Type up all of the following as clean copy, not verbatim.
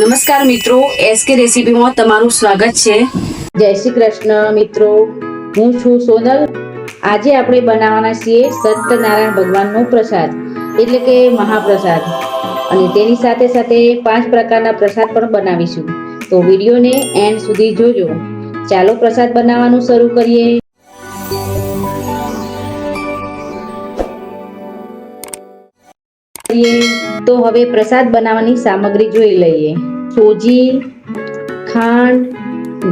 નમસ્કાર મિત્રો, એસકે રેસીપીમાં તમારું સ્વાગત છે। જય શ્રી કૃષ્ણ મિત્રો, હું છું સોનલ। આજે આપણે બનાવવાના છીએ સત્યનારાયણ ભગવાનનો પ્રસાદ એટલે કે મહાપ્રસાદ, અને તેની સાથે સાથે 5 પ્રકારના પ્રસાદ પણ બનાવીશું। તો વિડીયોને એન્ડ સુધી જોજો। ચાલો પ્રસાદ બનાવવાનું શરૂ કરીએ। તો હવે પ્રસાદ બનાવવાની સામગ્રી જોઈ લઈએ। સોજી, ખાંડ,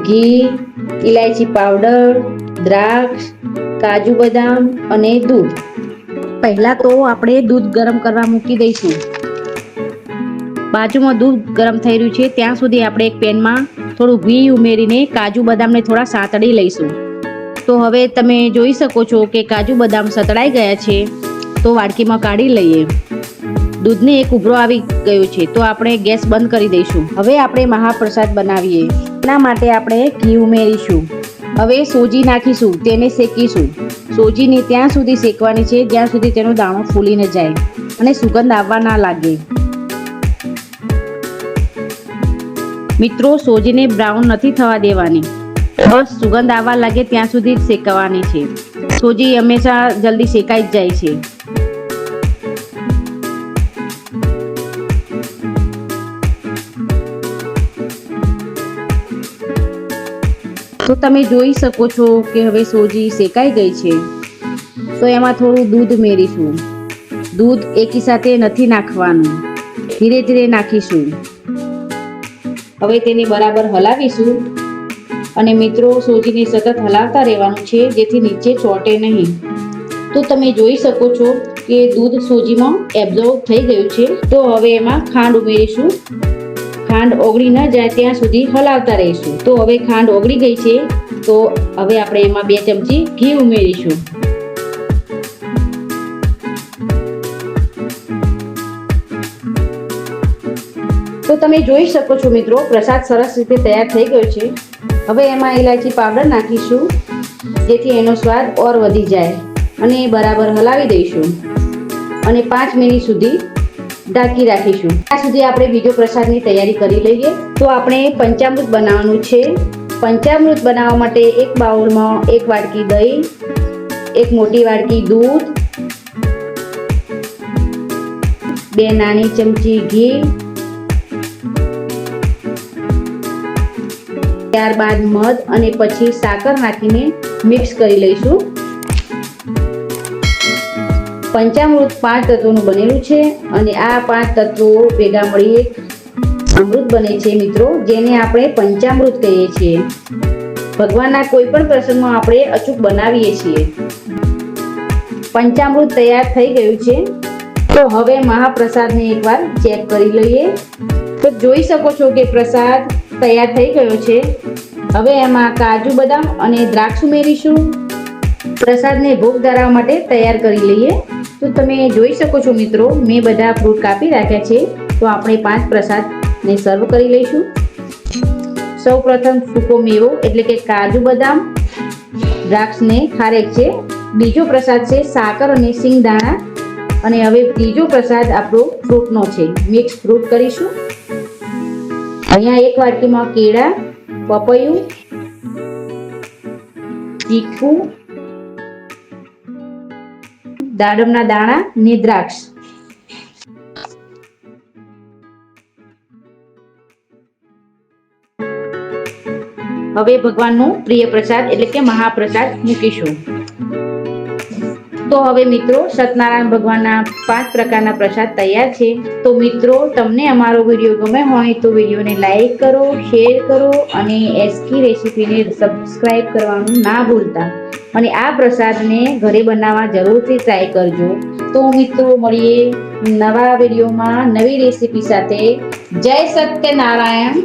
ઘી, ઇલાયચી પાવડર, દ્રાક્ષ, કાજુ બદામ અને દૂધ। પહેલા તો આપણે દૂધ ગરમ કરવા મૂકી દઈશું। બાજુમાં દૂધ ગરમ થઈ રહ્યું છે ત્યાં સુધી આપણે એક પેનમાં થોડું ઘી ઉમેરીને કાજુ બદામને થોડા સાતળી લઈશું। તો હવે તમે જોઈ શકો છો કે કાજુ બદામ સતળાઈ ગયા છે, તો વાડકીમાં કાઢી લઈએ। દૂધને એક ઉભરો આવી ગયો છે, તો આપણે ગેસ બંધ કરી દઈશું। હવે આપણે મહાપ્રસાદ બનાવીએ। એના માટે આપણે ઘી ઉમેરીશું। હવે સોજી નાખીશું, તેને શેકીશું। સોજીને ત્યાં સુધી શેકવાની છે જ્યાં સુધી તેનો દાણો ફૂલી ન જાય અને સુગંધ આવવા ના લાગે। મિત્રો, સોજીને બ્રાઉન નથી થવા દેવાની, બસ સુગંધ આવવા લાગે ત્યાં સુધી જ શેકવાની છે। સોજી હંમેશા જલ્દી શેકાઈ જ જાય છે। તો તમે જોઈ શકો છો કે હવે સોજી શેકાઈ ગઈ છે, તો એમાં થોડું દૂધ ઉમેરીશું। દૂધ એકી સાથે નથી નાખવાનું, ધીરે ધીરે નાખીશું। હવે તેને બરાબર હલાવીશું, અને મિત્રો સોજીને સતત હલાવતા રહેવાનું છે જેથી નીચે ચોંટે નહીં। તો તમે જોઈ શકો છો કે દૂધ સોજીમાં એબ્ઝોર્બ થઈ ગયું છે, તો હવે એમાં ખાંડ ઉમેરીશું। ખાંડ ઓગળી ન જાય ત્યાં સુધી હલાવતા રહીશું। તો હવે ખાંડ ઓગળી ગઈ છે, તો હવે આપણે એમાં 2 ચમચી ઘી ઉમેરીશું। તો તમે જોઈ શકો છો મિત્રો, પ્રસાદ સરસ રીતે તૈયાર થઈ ગયો છે। હવે એમાં ઇલાયચી પાવડર નાખીશું જેથી એનો સ્વાદ ઓર વધી જાય, અને બરાબર હલાવી દઈશું અને 5 મિનિટ સુધી ઢાંકી રાખીશું। ત્યાં સુધી આપણે બીજો પ્રસાદની તૈયારી કરી લઈએ। તો આપણે પંચામૃત બનાવવાનું છે। પંચામૃત બનાવવા માટે એક બાઉલમાં 1 વાટકી દહીં, 1 મોટી વાટકી દૂધ, 2 નાની ચમચી ઘી, ત્યારબાદ મધ અને પછી સાકર નાખીને મિક્સ કરી લઈશું। પંચામૃત 5 તત્વોનું બનેલું છે, અને આ 5 તત્વો ભેગા મળી એક અમૃત બને છે મિત્રો, જેને આપણે પંચામૃત કહીએ છીએ। ભગવાનના કોઈ પણ પ્રસંગમાં આપણે અચૂક બનાવીએ છીએ। પંચામૃત તૈયાર થઈ ગયું છે, તો હવે મહાપ્રસાદને એકવાર ચેક કરી લઈએ। તો જોઈ શકો છો કે પ્રસાદ તૈયાર થઈ ગયો છે। હવે એમાં કાજુ બદામ અને દ્રાક્ષ ઉમેરીશું। પ્રસાદને ભોગ ધરાવવા માટે તૈયાર કરી લઈએ। તો તમે જોઈ શકો છો મિત્રો, મેં બધા ફ્રૂટ કાપી રાખ્યા છે, તો આપણે 5 પ્રસાદને સર્વ કરી લઈશું। સૌપ્રથમ સૂકો મેવો એટલે કે કાજુ બદામ, દ્રાક્ષને ખારેક છે। બીજો પ્રસાદ છે સાકર અને સિંગદાણા, અને હવે ત્રીજો પ્રસાદ આપણો ફ્રૂટનો છે। મિક્સ ફ્રૂટ કરીશું। અહીંયા 1 વાટકીમાં કેળા, પપૈયું, ચીકુ, દાડમના દાણા ને દ્રાક્ષ। હવે ભગવાનનો પ્રિય પ્રસાદ એટલે કે મહાપ્રસાદ મૂકીશું। તો હવે મિત્રો, સત્યનારાયણ ભગવાનના 5 પ્રકારના પ્રસાદ તૈયાર છે। તો મિત્રો, તમને અમારો વિડીયો ગમે હોય તો વિડીયોને લાઈક કરો, શેર કરો, અને એસકી રેસીપીને સબસ્ક્રાઈબ કરવાનું ના ભૂલતા। અને આ પ્રસાદને ઘરે બનાવવા જરૂરથી ટ્રાય કરજો। તો મિત્રો, મળીએ નવા વિડીયોમાં નવી રેસીપી સાથે। જય સત્યનારાયણ।